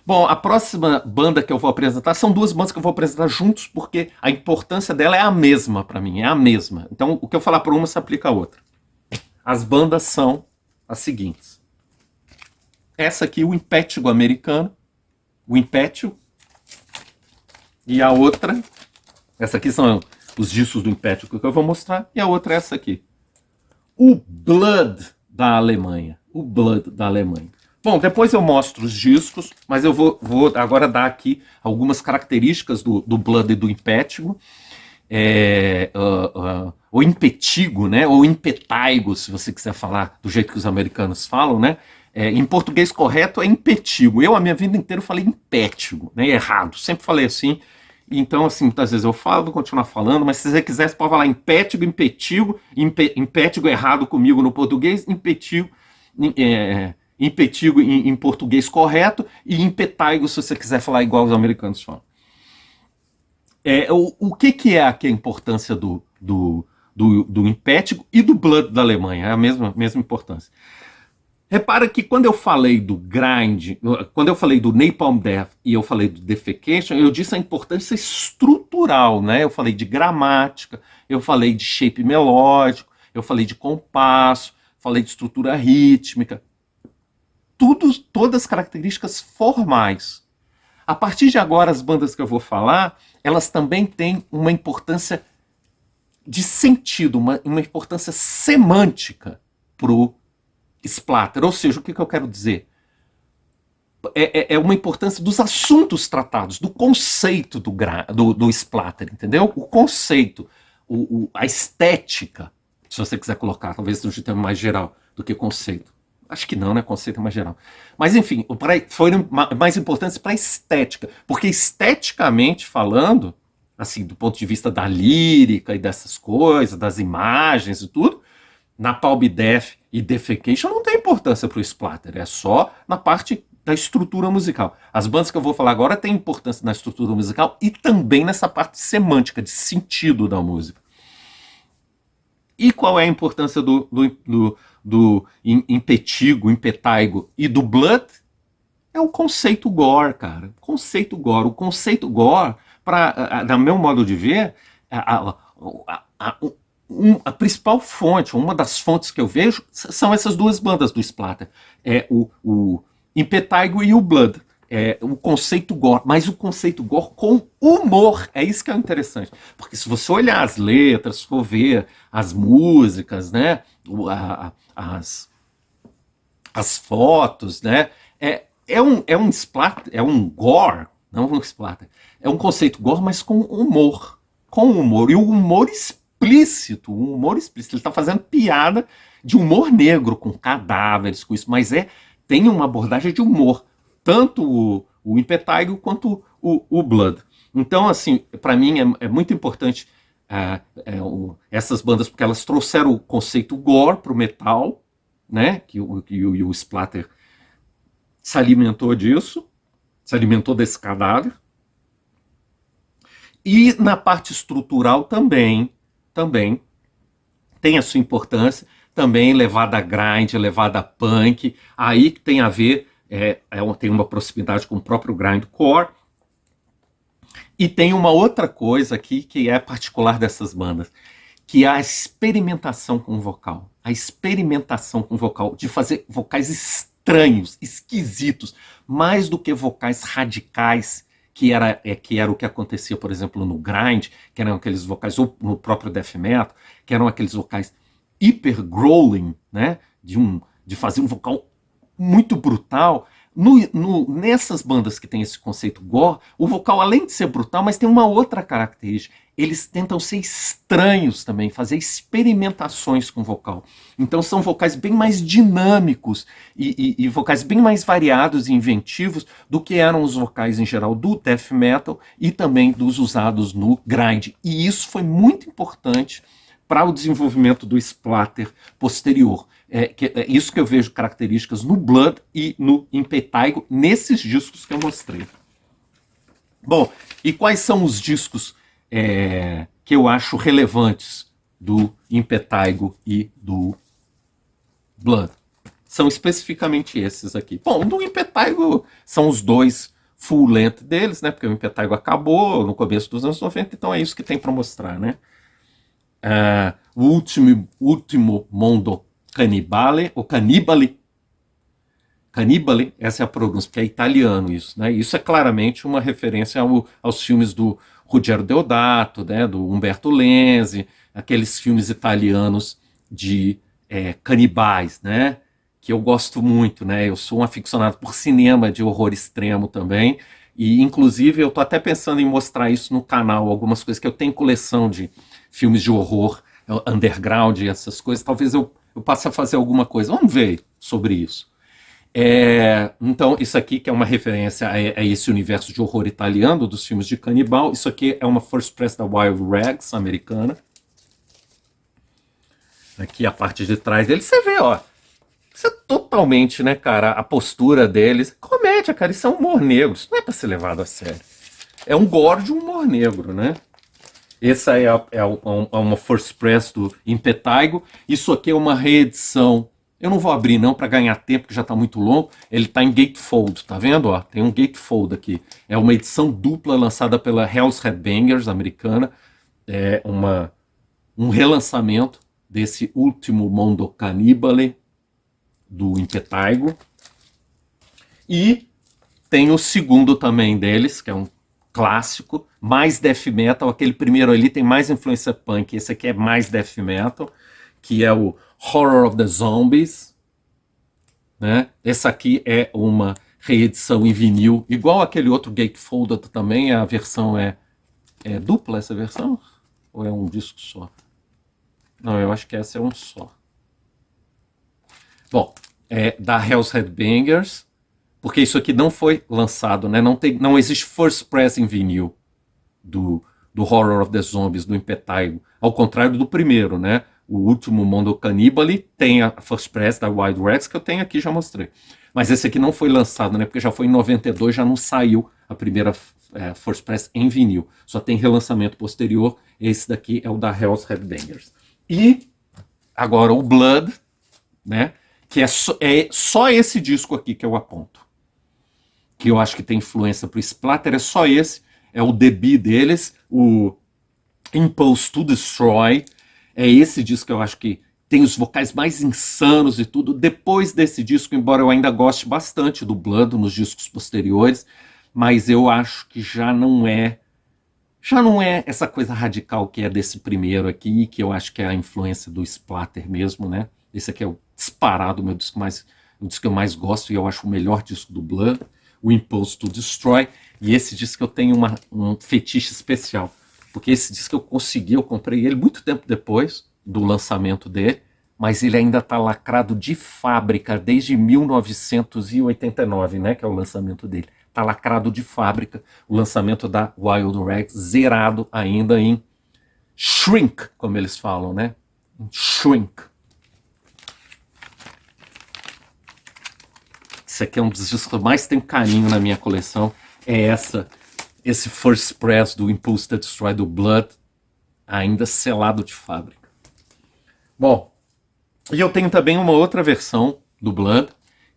Bom, a próxima banda que eu vou apresentar são duas bandas que eu vou apresentar juntos, porque a importância dela é a mesma para mim, é a mesma. Então, o que eu falar para uma se aplica a outra. As bandas são as seguintes. Essa aqui, o Impétigo americano, o Impétio, e a outra, essa aqui são os discos do Impétigo que eu vou mostrar, e a outra é essa aqui. O Blood da Alemanha. O Blood da Alemanha. Bom, depois eu mostro os discos, mas eu vou agora dar aqui algumas características do Blood e do Impétigo. O impetigo, né? Ou impetaigo, se você quiser falar do jeito que os americanos falam, né? Em português correto é impetigo. Eu, a minha vida inteira, falei impétigo, né? Errado. Sempre falei assim. Então, assim, muitas vezes eu falo, vou continuar falando, mas se você quiser, você pode falar impétigo, impetigo, impétigo errado comigo no português, impetigo, impetigo em português correto e impetaigo se você quiser falar igual os americanos falam. O que é aqui a importância do impétigo e do Blood da Alemanha? É a mesma importância. Repara que quando eu falei do grind, quando eu falei do Napalm Death e eu falei do Defecation, eu disse a importância estrutural, né? Eu falei de gramática, eu falei de shape melódico, eu falei de compasso, falei de estrutura rítmica, todas as características formais. A partir de agora, as bandas que eu vou falar, elas também têm uma importância de sentido, uma importância semântica pro splatter. Ou seja, o que eu quero dizer? É uma importância dos assuntos tratados, do conceito do splatter, entendeu? O conceito, a estética, se você quiser colocar, talvez seja um termo mais geral do que conceito. Acho que não, né? Conceito é mais geral. Mas, enfim, foram mais importantes para a estética. Porque, esteticamente falando, assim, do ponto de vista da lírica e dessas coisas, das imagens e tudo, Napalm Death e Defecation não tem importância para o splatter. É só na parte da estrutura musical. As bandas que eu vou falar agora têm importância na estrutura musical e também nessa parte semântica, de sentido da música. E qual é a importância do impetigo, impetaigo e do Blood? É o conceito gore, cara. O conceito gore, no meu modo de ver, a principal fonte, uma das fontes que eu vejo, são essas duas bandas do splatter. O Impetaigo e o Blood. O conceito gore, mas o conceito gore com humor. É isso que é interessante. Porque se você olhar as letras, se for ver as músicas, né, as fotos, né, um splatter, é um gore, não um splatter, é um conceito gore, mas com humor. Com humor. E o humor explícito, ele está fazendo piada de humor negro, com cadáveres, com isso, mas tem uma abordagem de humor. Tanto o Impetaigo quanto o Blood. Então, assim, para mim é muito importante essas bandas, porque elas trouxeram o conceito gore para o metal, né? Que o splatter se alimentou disso, se alimentou desse cadáver. E na parte estrutural também tem a sua importância, também levada a grind, levada a punk, aí que tem a ver, tem uma proximidade com o próprio grindcore. E tem uma outra coisa aqui que é particular dessas bandas, que é a experimentação com o vocal. A experimentação com o vocal, de fazer vocais estranhos, esquisitos, mais do que vocais radicais, que era o que acontecia, por exemplo, no grind, que eram aqueles vocais, ou no próprio death metal, que eram aqueles vocais hiper growling, né? De fazer um vocal muito brutal. Nessas bandas que tem esse conceito gore, o vocal, além de ser brutal, mas tem uma outra característica. Eles tentam ser estranhos também, fazer experimentações com o vocal. Então são vocais bem mais dinâmicos e vocais bem mais variados e inventivos do que eram os vocais em geral do death metal e também dos usados no grind. E isso foi muito importante para o desenvolvimento do splatter posterior. É isso que eu vejo características no Blood e no Impetaigo, nesses discos que eu mostrei. Bom, e quais são os discos que eu acho relevantes do Impetaigo e do Blood? São especificamente esses aqui. Bom, do Impetaigo são os dois full length deles, né? Porque o Impetigo acabou no começo dos anos 90, então é isso que tem para mostrar, né? O último Mondo Cannibale, o Cannibale, Cannibale, essa é a pronúncia, porque é italiano isso, né? Isso é claramente uma referência aos filmes do Ruggero Deodato, né? Do Umberto Lenzi, aqueles filmes italianos de canibais, né? Que eu gosto muito, né? Eu sou um aficionado por cinema de horror extremo também, e inclusive eu tô até pensando em mostrar isso no canal, algumas coisas que eu tenho coleção de filmes de horror underground e essas coisas, talvez eu passe a fazer alguma coisa, vamos ver sobre isso. Então, isso aqui que é uma referência a esse universo de horror italiano dos filmes de canibal, isso aqui é uma first press da Wild Rags americana. Aqui a parte de trás dele, você vê, ó, isso é totalmente, né, cara, a postura deles, comédia, cara, isso é um humor negro, isso não é pra ser levado a sério. É um gore de humor negro, né? Essa é uma first press do Impetigo, isso aqui é uma reedição. Eu não vou abrir não para ganhar tempo, que já está muito longo. Ele está em gatefold, tá vendo? Ó, tem um gatefold aqui. É uma edição dupla lançada pela Hell's Headbangers americana. É um relançamento desse último Mondo Cannibale do Impetigo. E tem o segundo também deles, que é um clássico, mais death metal. Aquele primeiro ali tem mais influência punk, esse aqui é mais death metal, que é o Horror of the Zombies, né? Essa aqui é uma reedição em vinil, igual aquele outro Gatefold também, a versão é dupla essa versão? Ou é um disco só? Não, eu acho que essa é um só. Bom, é da Hell's Headbangers, porque isso aqui não foi lançado, né? Não existe first press em vinil do Horror of the Zombies, do Impetigo, ao contrário do primeiro, né? O último Mondo Cannibale tem a first press da Wild Rags, que eu tenho aqui, já mostrei. Mas esse aqui não foi lançado, né? Porque já foi em 92, já não saiu a primeira first press em vinil. Só tem relançamento posterior. Esse daqui é o da Hell's Headbangers. E agora o Blood, né? Que é só esse disco aqui que eu aponto. Que eu acho que tem influência pro Splatter, é só esse. É o debut deles, o Impulse to Destroy. É esse disco que eu acho que tem os vocais mais insanos e tudo. Depois desse disco, embora eu ainda goste bastante do Blood nos discos posteriores, mas eu acho que já não é essa coisa radical que é desse primeiro aqui, que eu acho que é a influência do Splatter mesmo, né? Esse aqui é o disparado, o disco que eu mais gosto e eu acho o melhor disco do Blood, o Impulse to Destroy. E esse disco eu tenho um fetiche especial, porque esse disco eu comprei ele muito tempo depois do lançamento dele, mas ele ainda está lacrado de fábrica desde 1989, né, que é o lançamento dele. Está lacrado de fábrica, o lançamento da Wild Rags, zerado ainda em shrink, como eles falam, né? Shrink. Esse aqui é um dos discos que eu mais tenho carinho na minha coleção, esse first press do Impulse to Destroy do Blood, ainda selado de fábrica. Bom, e eu tenho também uma outra versão do Blood,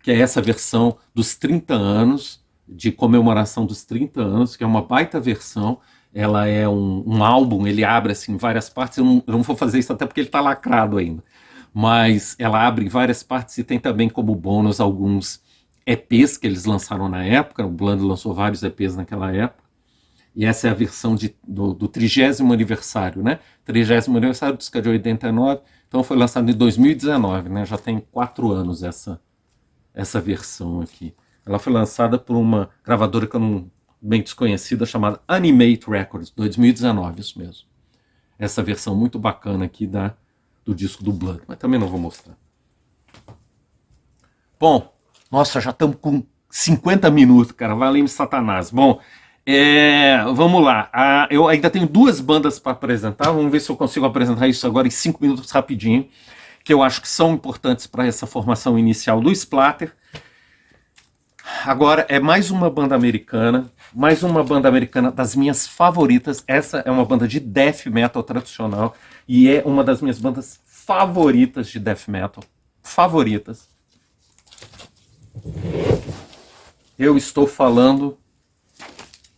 que é essa versão dos 30 anos, de comemoração dos 30 anos, que é uma baita versão. Ela é um álbum, ele abre assim em várias partes. Eu não vou fazer isso até porque ele está lacrado ainda, mas ela abre em várias partes e tem também como bônus alguns EPs que eles lançaram na época. O Blood lançou vários EPs naquela época. E essa é a versão do 30º aniversário, né? 30º aniversário do disco de 89, então foi lançado em 2019, né? Já tem 4 anos essa versão aqui. Ela foi lançada por uma gravadora que eu não, bem desconhecida, chamada Animate Records, 2019, isso mesmo. Essa versão muito bacana aqui do disco do Blood, mas também não vou mostrar. Bom, nossa, já estamos com 50 minutos, cara, valeu-me Satanás. Bom, vamos lá. Eu ainda tenho 2 bandas para apresentar. Vamos ver se eu consigo apresentar isso agora em 5 minutos rapidinho, que eu acho que são importantes para essa formação inicial do Splatter. Agora é mais uma banda americana das minhas favoritas. Essa é uma banda de death metal tradicional e é uma das minhas bandas favoritas de death metal. Favoritas. Eu estou falando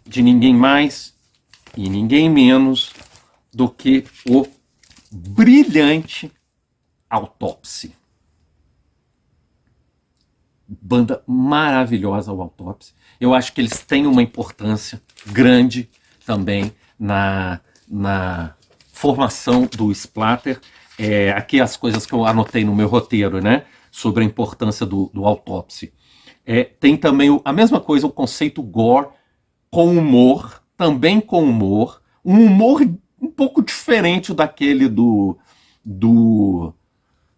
de ninguém mais e ninguém menos do que o brilhante Autopsy. Banda maravilhosa, o Autopsy. Eu acho que eles têm uma importância grande também na formação do splatter. Aqui as coisas que eu anotei no meu roteiro, né, sobre a importância do Autopsy. Tem também a mesma coisa, o conceito gore com humor, também com humor, um humor um pouco diferente daquele do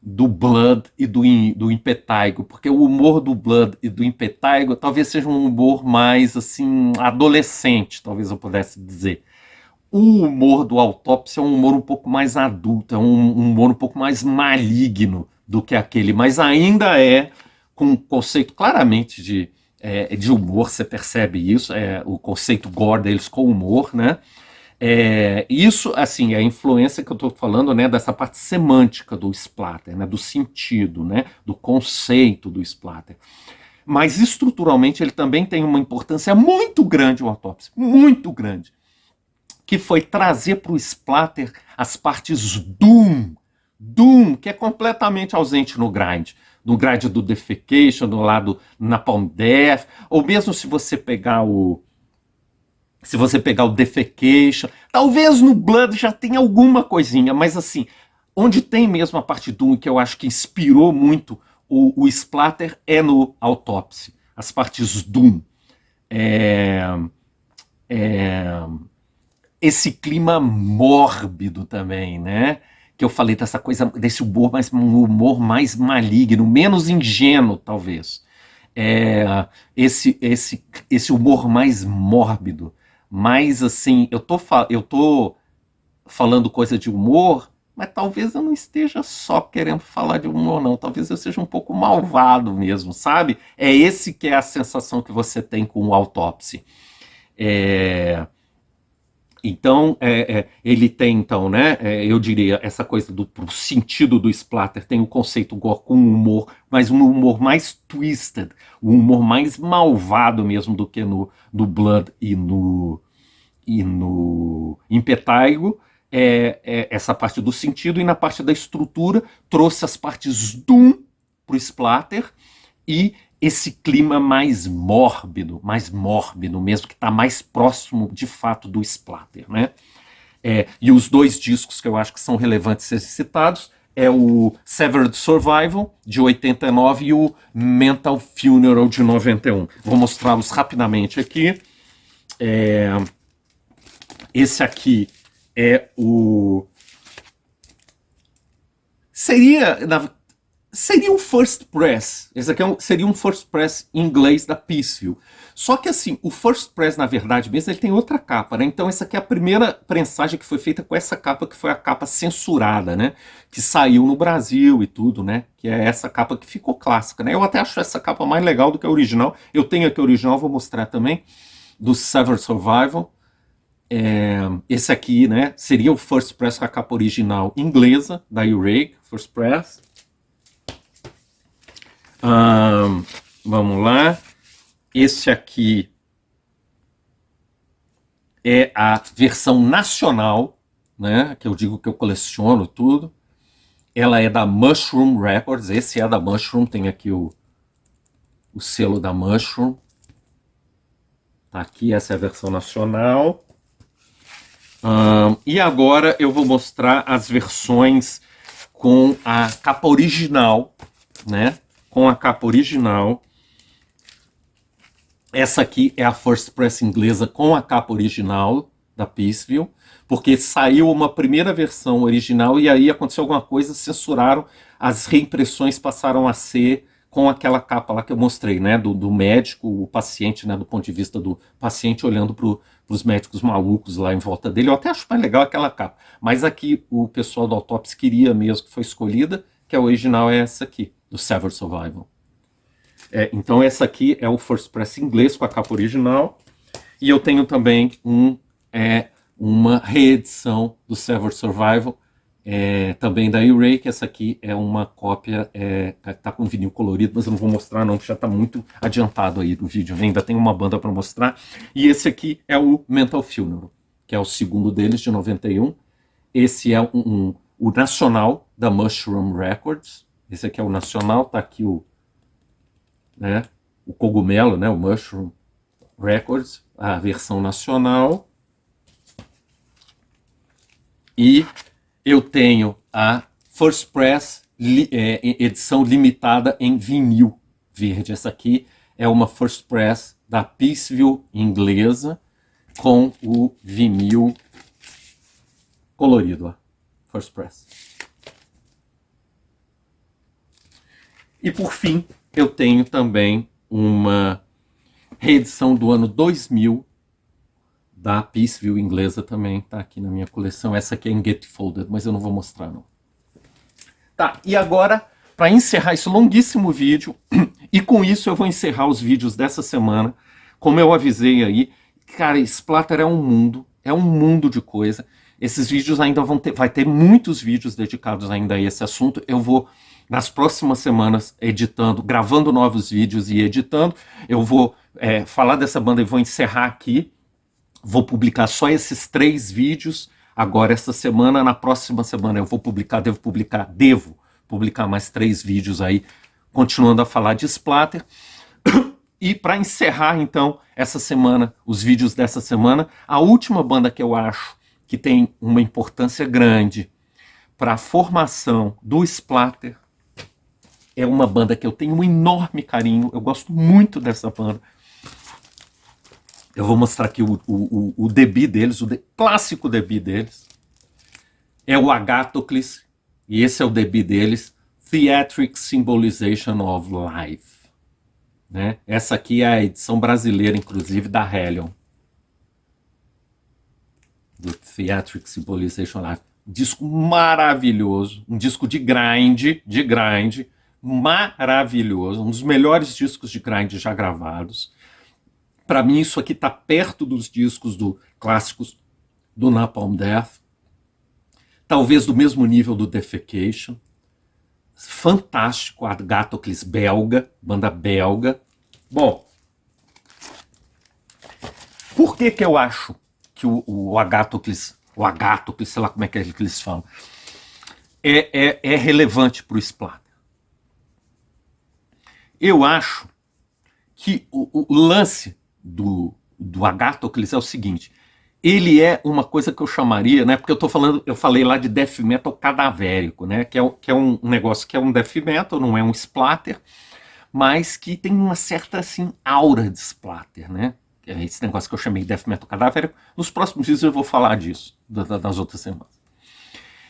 Blood e do Impetigo, porque o humor do Blood e do Impetigo talvez seja um humor mais assim adolescente, talvez eu pudesse dizer. O humor do Autopsy é um humor um pouco mais adulto, é um humor um pouco mais maligno do que aquele, mas ainda é com um conceito claramente de humor, você percebe isso, o conceito gore deles com humor, né? Isso, assim, é a influência que eu estou falando, né, dessa parte semântica do splatter, né, do sentido, né, do conceito do splatter. Mas estruturalmente ele também tem uma importância muito grande, o Autopsy, muito grande, que foi trazer para o splatter as partes Doom, que é completamente ausente no grind do Defecation, do lado Napalm Death, ou mesmo se você pegar o Defecation, talvez no Blood já tenha alguma coisinha, mas assim, onde tem mesmo a parte Doom, que eu acho que inspirou muito o splatter, é no Autopsy, as partes Doom. Esse clima mórbido também, né? Que eu falei dessa coisa, desse humor mais maligno, menos ingênuo, talvez. Esse humor mais mórbido, mais assim, eu tô falando coisa de humor, mas talvez eu não esteja só querendo falar de humor, não. Talvez eu seja um pouco malvado mesmo, sabe? Esse que é a sensação que você tem com o Autopsy. Então, ele tem, então, né, eu diria, essa coisa pro sentido do splatter, tem o conceito gore com humor, mas um humor mais twisted, um humor mais malvado mesmo do que no Blood e no Impetigo, essa parte do sentido, e na parte da estrutura, trouxe as partes Doom pro splatter, e esse clima mais mórbido mesmo, que está mais próximo, de fato, do splatter, né? E os dois discos que eu acho que são relevantes ser citados é o Severed Survival, de 89, e o Mental Funeral, de 91. Vou mostrá-los rapidamente aqui. Esse aqui é o... Seria um first press. Esse aqui seria um first press em inglês da Peaceville. Só que assim, o first press, na verdade mesmo, ele tem outra capa, né? Então essa aqui é a primeira prensagem que foi feita com essa capa, que foi a capa censurada, né? Que saiu no Brasil e tudo, né? Que é essa capa que ficou clássica, né? Eu até acho essa capa mais legal do que a original. Eu tenho aqui a original, vou mostrar também, do Severed Survival. Esse aqui, né? Seria o first press com a capa original inglesa, da Earache, first press. Vamos lá. Esse aqui é a versão nacional, né? Que eu digo que eu coleciono tudo. Ela é da Mushroom Records. Esse é da Mushroom. Tem aqui o selo da Mushroom. Tá aqui, essa é a versão nacional. E agora eu vou mostrar as versões com a capa original, né? Com a capa original. Essa aqui é a first press inglesa com a capa original da Peaceville, porque saiu uma primeira versão original e aí aconteceu alguma coisa, censuraram, as reimpressões passaram a ser com aquela capa lá que eu mostrei, né, do médico, o paciente, né, do ponto de vista do paciente olhando para os médicos malucos lá em volta dele. Eu até acho mais legal aquela capa, mas aqui o pessoal do Autopsy queria mesmo, que foi escolhida, que a original é essa aqui, do Severed Survival. Então essa aqui é o first press inglês com a capa original, e eu tenho também uma reedição do Severed Survival também da E-Ray, que essa aqui é uma cópia, tá com vinil colorido, mas eu não vou mostrar não, porque já tá muito adiantado aí no vídeo, ainda tem uma banda para mostrar. E esse aqui é o Mental Funeral, que é o segundo deles, de 91. Esse é o nacional da Mushroom Records. Esse aqui é o nacional, tá aqui o cogumelo, né, o Mushroom Records, a versão nacional. E eu tenho a First Press edição limitada em vinil verde. Essa aqui é uma First Press da Peaceville inglesa com o vinil colorido, ó. First Press. E por fim, eu tenho também uma reedição do ano 2000 da Peaceville inglesa também, tá aqui na minha coleção. Essa aqui é em Gatefolded, mas eu não vou mostrar não. Tá, e agora, para encerrar esse longuíssimo vídeo, e com isso eu vou encerrar os vídeos dessa semana, como eu avisei aí, cara, Splatter é um mundo de coisa. Esses vídeos ainda vai ter muitos vídeos dedicados ainda a esse assunto. Eu vou, nas próximas semanas, editando, gravando novos vídeos e editando. Eu vou falar dessa banda e vou encerrar aqui. Vou publicar só esses 3 vídeos agora essa semana. Na próxima semana eu vou publicar, devo publicar mais 3 vídeos aí, continuando a falar de Splatter. E para encerrar então essa semana, os vídeos dessa semana, a última banda que eu acho que tem uma importância grande para a formação do Splatter é uma banda que eu tenho um enorme carinho, eu gosto muito dessa banda. Eu vou mostrar aqui o debut deles, clássico debut deles. É o Agathocles, e esse é o debut deles, Theatric Symbolization of Life. Né? Essa aqui é a edição brasileira, inclusive, da Hellion. Do Theatric Symbolization of Life. Disco maravilhoso, um disco de grind, maravilhoso, um dos melhores discos de grind já gravados. Para mim, isso aqui está perto dos discos clássicos do Napalm Death. Talvez do mesmo nível do Defecation. Fantástico, Agathocles belga, banda belga. Bom, por que eu acho que o Agathocles, sei lá como é que eles falam, é relevante para o Splatter? Eu acho que o lance do Agathocles é o seguinte: ele é uma coisa que eu chamaria, né, porque eu falei lá de death metal cadavérico, né, que é um negócio que é um death metal, não é um splatter, mas que tem uma certa assim aura de splatter, né? Esse negócio que eu chamei de death metal cadavérico. Nos próximos vídeos eu vou falar disso, das outras semanas.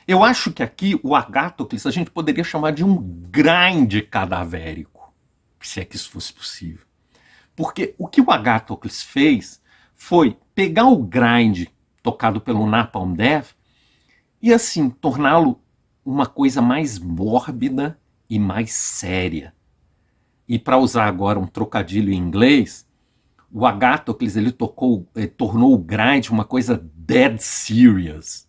Eu acho que aqui o Agathocles a gente poderia chamar de um grind cadavérico, se é que isso fosse possível. Porque o que o Agathocles fez foi pegar o grind tocado pelo Napalm Death e assim torná-lo uma coisa mais mórbida e mais séria. E para usar agora um trocadilho em inglês, o Agathocles ele tornou o grind uma coisa dead serious,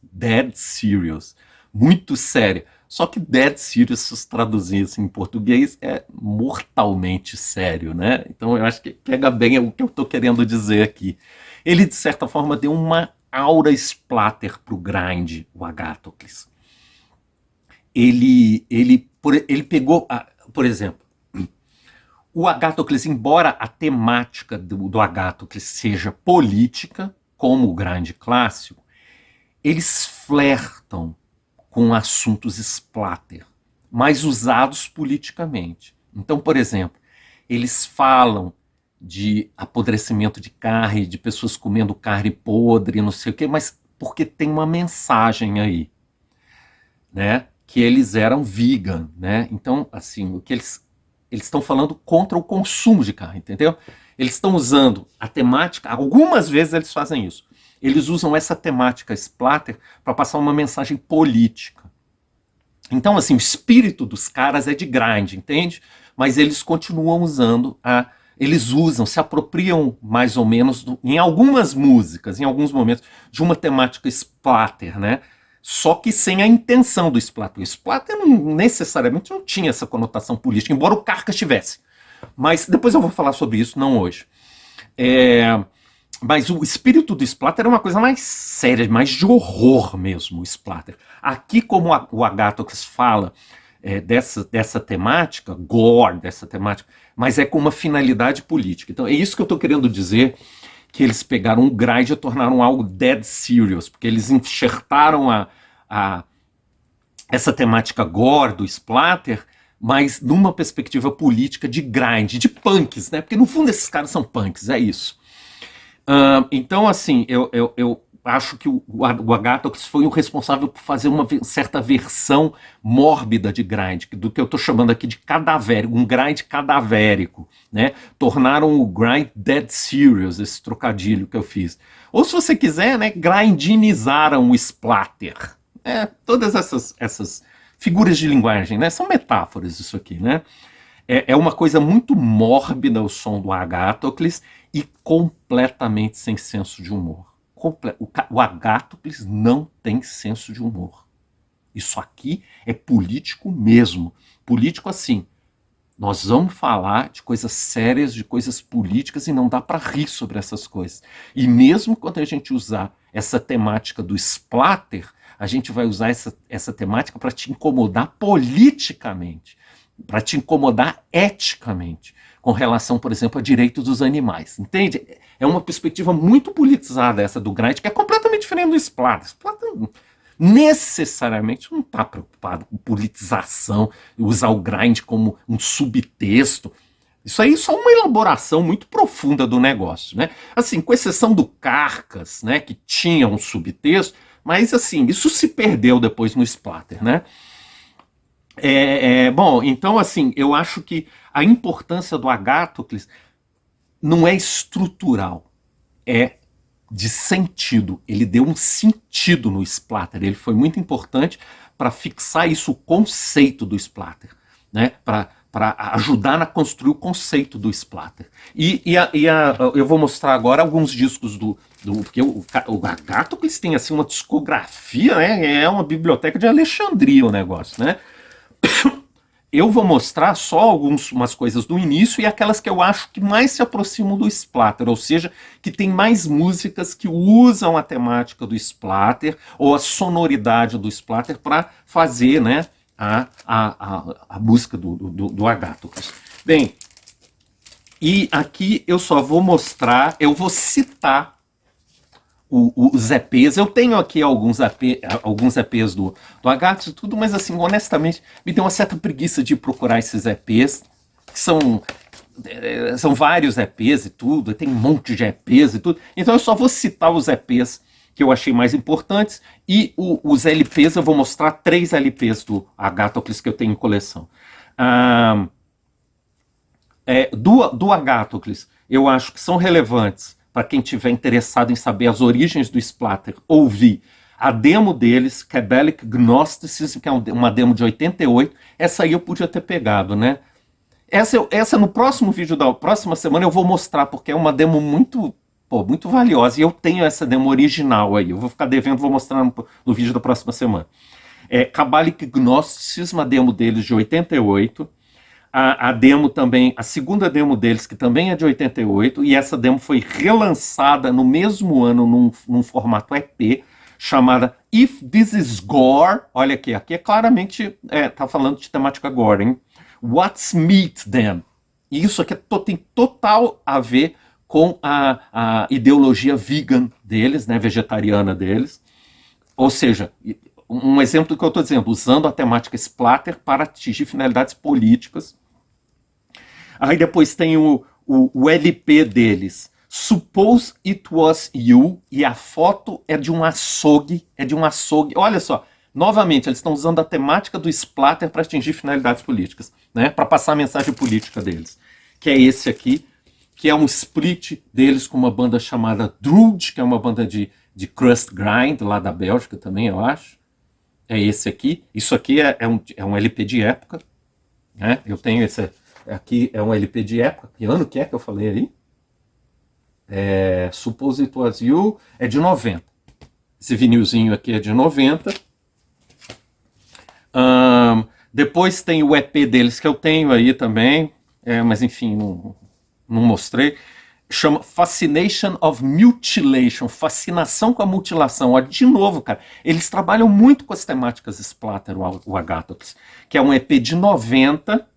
muito séria. Só que dead serious, se traduzir assim em português, é mortalmente sério, né? Então eu acho que pega bem o que eu estou querendo dizer aqui. Ele, de certa forma, deu uma aura splatter para o grind, o Agathocles. Ele pegou, por exemplo, o Agathocles, embora a temática do Agathocles seja política, como o grind clássico, eles flertam com assuntos splatter, mas usados politicamente. Então, por exemplo, eles falam de apodrecimento de carne, de pessoas comendo carne podre, não sei o quê, mas porque tem uma mensagem aí, né? Que eles eram vegan, né? Então, assim, o que eles estão falando contra o consumo de carne, entendeu? Eles estão usando a temática, algumas vezes eles fazem isso. Eles usam essa temática splatter para passar uma mensagem política. Então, assim, o espírito dos caras é de grind, entende? Mas eles continuam usando se apropriam mais ou menos, em algumas músicas, em alguns momentos, de uma temática splatter, né? só que sem a intenção do Splatter. O Splatter necessariamente não tinha essa conotação política, embora o Carcass tivesse. Mas depois eu vou falar sobre isso, não hoje. Mas o espírito do Splatter é uma coisa mais séria, mais de horror mesmo, o Splatter. Aqui, como o Agathocles fala dessa temática, gore, dessa temática, mas é com uma finalidade política. Então é isso que eu estou querendo dizer, que eles pegaram o grind e tornaram algo dead serious, porque eles enxertaram essa temática gore do Splatter, mas numa perspectiva política de grind, de punks, né? Porque no fundo esses caras são punks, é isso. Então, assim, eu acho que o Agathocles foi o responsável por fazer uma certa versão mórbida de grind, do que eu estou chamando aqui de cadavérico, um grind cadavérico, né? Tornaram o grind dead serious, esse trocadilho que eu fiz. Ou se você quiser, né, grindinizaram o Splatter. Todas essas figuras de linguagem, né? São metáforas isso aqui, né? É uma coisa muito mórbida o som do Agathocles e completamente sem senso de humor. O Agathocles não tem senso de humor. Isso aqui é político mesmo. Político assim. Nós vamos falar de coisas sérias, de coisas políticas e não dá para rir sobre essas coisas. E mesmo quando a gente usar essa temática do Splatter, a gente vai usar essa temática para te incomodar politicamente, para te incomodar eticamente, com relação, por exemplo, a direitos dos animais. Entende? É uma perspectiva muito politizada essa do grind, que é completamente diferente do Splatter. Splatter necessariamente não está preocupado com politização, usar o grind como um subtexto. Isso aí é só uma elaboração muito profunda do negócio, né? Assim, com exceção do Carcass, né, que tinha um subtexto, mas assim, isso se perdeu depois no Splatter, né? Bom, então assim, eu acho que a importância do Agathocles não é estrutural, é de sentido. Ele deu um sentido no Splatter, ele foi muito importante para fixar isso, o conceito do Splatter, né? Para ajudar a construir o conceito do Splatter. Eu vou mostrar agora alguns discos porque o Agathocles tem assim uma discografia, né? É uma biblioteca de Alexandria o negócio, né? Eu vou mostrar só umas coisas do início e aquelas que eu acho que mais se aproximam do Splatter, ou seja, que tem mais músicas que usam a temática do Splatter ou a sonoridade do Splatter para fazer, né, a música do Agathocles. Bem, e aqui eu só vou mostrar, eu vou citar os EPs. Eu tenho aqui alguns EPs do Agathocles e tudo, mas assim, honestamente, me deu uma certa preguiça de procurar esses EPs, que são vários EPs e tudo, tem um monte de EPs e tudo, então eu só vou citar os EPs que eu achei mais importantes, e os LPs, eu vou mostrar 3 LPs do Agathocles que eu tenho em coleção. Do Agathocles, eu acho que são relevantes para quem estiver interessado em saber as origens do Splatter, ouvir a demo deles, Cabalic Gnosticism, que é uma demo de 88, essa aí eu podia ter pegado, né? Essa no próximo vídeo da próxima semana eu vou mostrar, porque é uma demo muito valiosa, e eu tenho essa demo original aí, eu vou ficar devendo, vou mostrar no vídeo da próxima semana. Cabalic Gnosticism, a demo deles de 88, a demo também, a segunda demo deles, que também é de 88, e essa demo foi relançada no mesmo ano num formato EP, chamada If This Is Gore. Olha aqui é claramente, tá falando de temática gore, hein? What's Meat Then? E isso aqui tem total a ver com a ideologia vegan deles, né, vegetariana deles. Ou seja, um exemplo do que eu estou dizendo, usando a temática Splatter para atingir finalidades políticas. Aí depois tem o LP deles, Suppose It Was You, e a foto é de um açougue, olha só, novamente, eles estão usando a temática do Splatter para atingir finalidades políticas, né, para passar a mensagem política deles, que é esse aqui, que é um split deles com uma banda chamada Druge, que é uma banda de crust grind, lá da Bélgica também, eu acho. É esse aqui. Isso aqui é um LP de época, né? Eu tenho esse aqui, é um LP de época. Que ano que eu falei aí? Suppose It Was You é de 90. Esse vinilzinho aqui é de 90. Depois tem o EP deles que eu tenho aí também, mas enfim, não mostrei. Chama Fascination of Mutilation, fascinação com a mutilação. Ó, de novo, cara, eles trabalham muito com as temáticas splatter, o Agathocles, que é um EP de 90,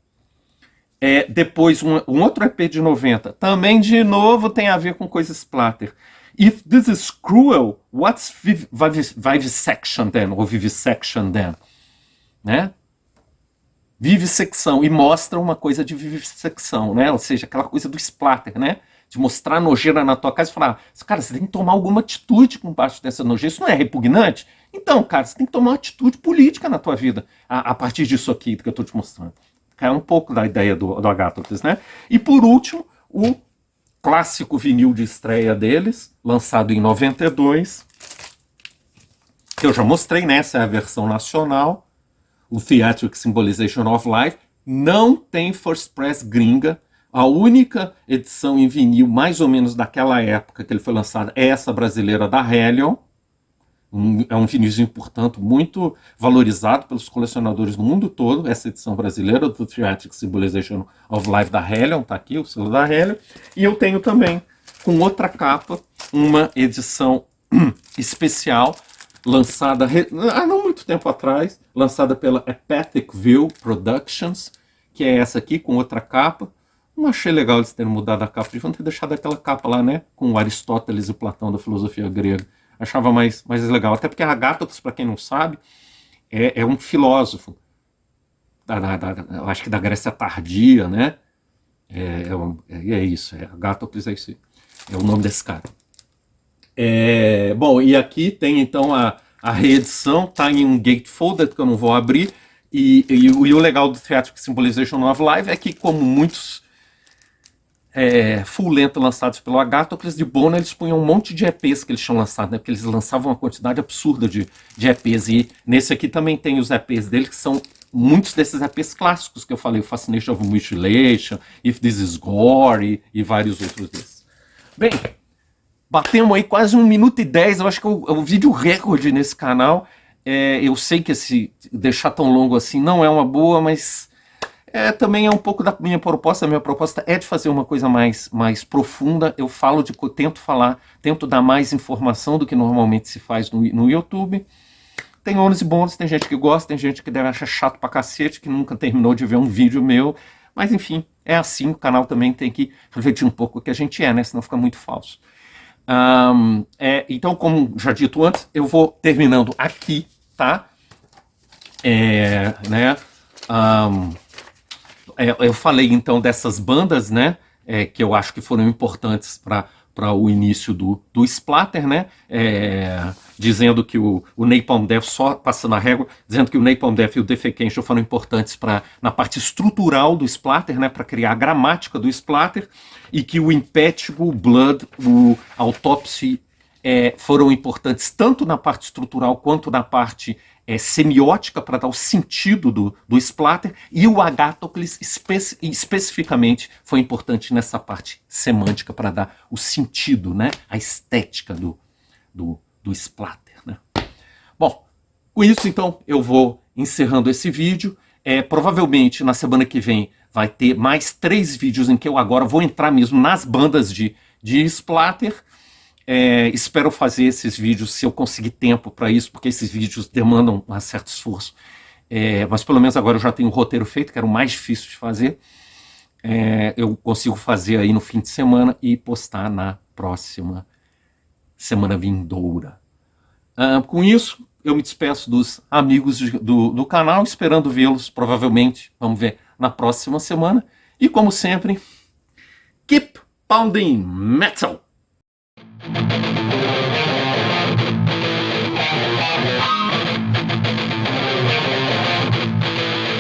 depois um outro EP de 90, também de novo tem a ver com coisa splatter. If this is cruel, what's vivisection then? Ou vivisection then? Né? Vivissecção, e mostra uma coisa de vivissecção, né? Ou seja, aquela coisa do splatter, né? De mostrar nojeira na tua casa e falar, cara, você tem que tomar alguma atitude com parte dessa nojeira. Isso não é repugnante? Então, cara, você tem que tomar uma atitude política na tua vida a partir disso aqui que eu estou te mostrando. É um pouco da ideia do Agathocles, né? E por último, o clássico vinil de estreia deles, lançado em 92, que eu já mostrei, né? Essa é a versão nacional, o Theatric Symbolization of Life. Não tem first press gringa. A única edição em vinil, mais ou menos daquela época que ele foi lançado, é essa brasileira da Hellion. É um vinilzinho, portanto, muito valorizado pelos colecionadores no mundo todo, essa edição brasileira do Theatric Symbolization of Life da Hellion, tá aqui o selo da Hellion. E eu tenho também, com outra capa, uma edição especial, lançada há não muito tempo atrás, lançada pela Apathic View Productions, que é essa aqui, com outra capa. Não achei legal eles terem mudado a capa, deviam ter deixado aquela capa lá, né, com o Aristóteles e Platão da filosofia grega. Achava mais legal, até porque Agathocles, para quem não sabe, é um filósofo, eu acho que da Grécia tardia, né, é isso, Agathocles é o nome desse cara. Bom, e aqui tem então a reedição, tá em um gatefold que eu não vou abrir, e o legal do Theatric Symbolization of Life é que, como muitos full length lançados pelo Agathocles, de Bona eles punham um monte de EPs que eles tinham lançado, né? Porque eles lançavam uma quantidade absurda de EPs, e nesse aqui também tem os EPs dele, que são muitos desses EPs clássicos que eu falei, o Fascination of Mutilation, If This Is Gore, e vários outros desses. Bem, batemos aí quase 1 minuto e 10, eu acho que é o vídeo recorde nesse canal. Eu sei que deixar tão longo assim não é uma boa, mas também é um pouco da minha proposta. A minha proposta é de fazer uma coisa mais profunda. Eu tento dar mais informação do que normalmente se faz no YouTube. Tem ônus e bônus, tem gente que gosta, tem gente que deve achar chato pra cacete, que nunca terminou de ver um vídeo meu. Mas enfim, é assim, o canal também tem que refletir um pouco o que a gente né? Senão fica muito falso. Então, como já dito antes, eu vou terminando aqui, tá? Eu falei então dessas bandas, né? Que eu acho que foram importantes para o início do splatter, né? Dizendo que o Napalm Death, só passando a régua, dizendo que o Napalm Death e o Defecation foram importantes na parte estrutural do splatter, né? Para criar a gramática do splatter, e que o Impetigo, o Blood, o Autopsy foram importantes tanto na parte estrutural quanto na parte semiótica, para dar o sentido do splatter, e o Agathocles especificamente foi importante nessa parte semântica, para dar o sentido, né? A estética do splatter, né? Bom, com isso então eu vou encerrando esse vídeo. Provavelmente na semana que vem vai ter mais 3 vídeos em que eu agora vou entrar mesmo nas bandas de splatter. Espero fazer esses vídeos, se eu conseguir tempo para isso, porque esses vídeos demandam um certo esforço. Mas pelo menos agora eu já tenho um roteiro feito, que era o mais difícil de fazer. Eu consigo fazer aí no fim de semana e postar na próxima semana vindoura. Com isso, eu me despeço dos amigos do canal, esperando vê-los, provavelmente, vamos ver, na próxima semana. E como sempre, keep pounding metal!